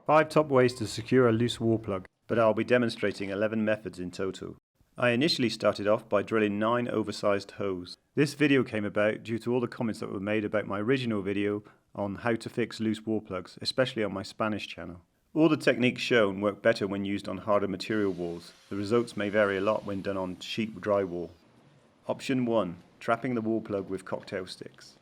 5 top ways to secure a loose wall plug, but I'll be demonstrating 11 methods in total. I initially started off by drilling 9 oversized holes. This video came about due to all the comments that were made about my original video on how to fix loose wall plugs, especially on my Spanish channel. All the techniques shown work better when used on harder material walls. The results may vary a lot when done on sheet drywall. Option 1. Trapping the wall plug with cocktail sticks.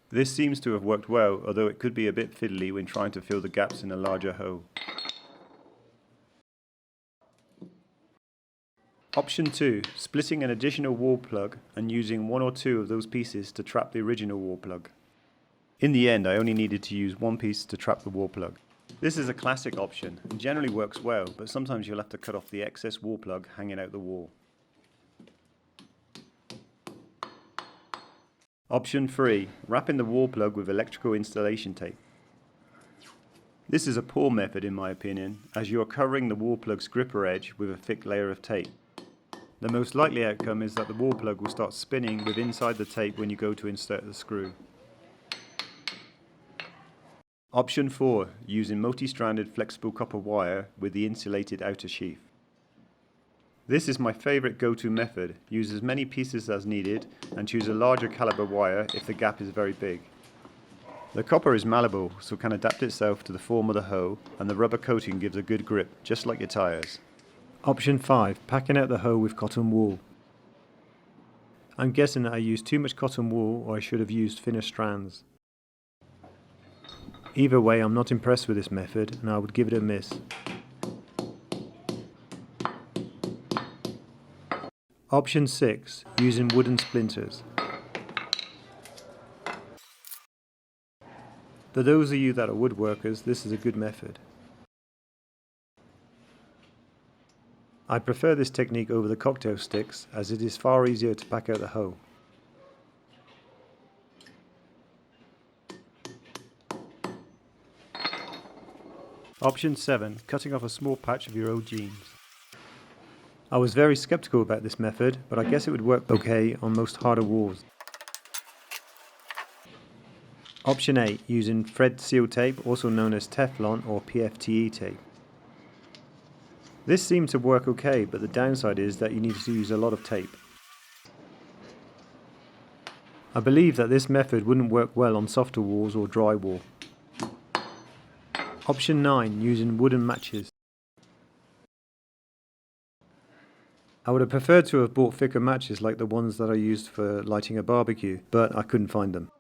This seems to have worked well, although it could be a bit fiddly when trying to fill the gaps in a larger hole. Option 2. Splitting an additional wall plug and using 1 or 2 of those pieces to trap the original wall plug. In the end, I only needed to use 1 piece to trap the wall plug. This is a classic option and generally works well, but sometimes you'll have to cut off the excess wall plug hanging out the wall. Option 3. Wrapping the wall plug with electrical installation tape. This is a poor method in my opinion, as you are covering the wall plug's gripper edge with a thick layer of tape. The most likely outcome is that the wall plug will start spinning with inside the tape when you go to insert the screw. Option 4. Using multi-stranded flexible copper wire with the insulated outer sheath. This is my favourite go-to method. Use as many pieces as needed and choose a larger caliber wire if the gap is very big. The copper is malleable, so can adapt itself to the form of the hoe, and the rubber coating gives a good grip, just like your tyres. Option 5. Packing out the hoe with cotton wool. I'm guessing that I used too much cotton wool, or I should have used thinner strands. Either way, I'm not impressed with this method and I would give it a miss. Option 6. Using wooden splinters. For those of you that are woodworkers, this is a good method. I prefer this technique over the cocktail sticks as it is far easier to pack out the hoe. Option 7. Cutting off a small patch of your old jeans. I was very skeptical about this method, but I guess it would work okay on most harder walls. Option 8. Using thread seal tape, also known as Teflon or PFTE tape. This seemed to work okay, but the downside is that you need to use a lot of tape. I believe that this method wouldn't work well on softer walls or drywall. Option 9. Using wooden matches. I would have preferred to have bought thicker matches like the ones that I used for lighting a barbecue, but I couldn't find them.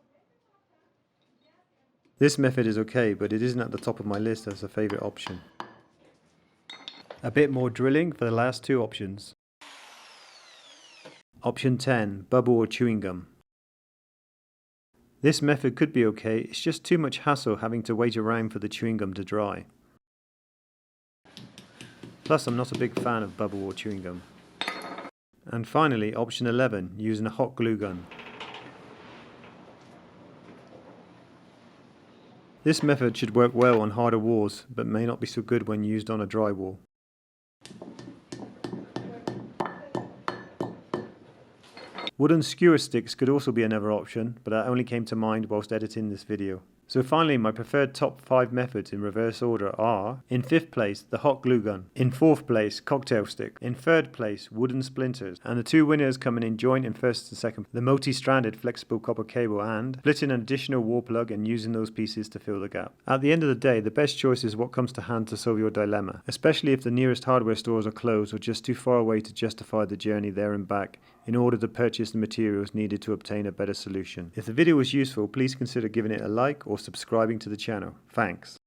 This method is okay, but it isn't at the top of my list as a favourite option. A bit more drilling for the last 2 options. Option 10. Bubble or chewing gum. This method could be okay, it's just too much hassle having to wait around for the chewing gum to dry. Plus I'm not a big fan of bubble or chewing gum. And finally, option 11, using a hot glue gun. This method should work well on harder walls, but may not be so good when used on a dry wall. Wooden skewer sticks could also be another option, but that only came to mind whilst editing this video. So finally, my preferred top 5 methods in reverse order are: in 5th place, the hot glue gun; in 4th place, cocktail stick; in 3rd place, wooden splinters; and the 2 winners coming in joint in 1st and 2nd, the multi-stranded flexible copper cable and splitting an additional wall plug and using those pieces to fill the gap. At the end of the day, the best choice is what comes to hand to solve your dilemma, especially if the nearest hardware stores are closed or just too far away to justify the journey there and back in order to purchase the materials needed to obtain a better solution. If the video was useful, please consider giving it a like or subscribing to the channel. Thanks.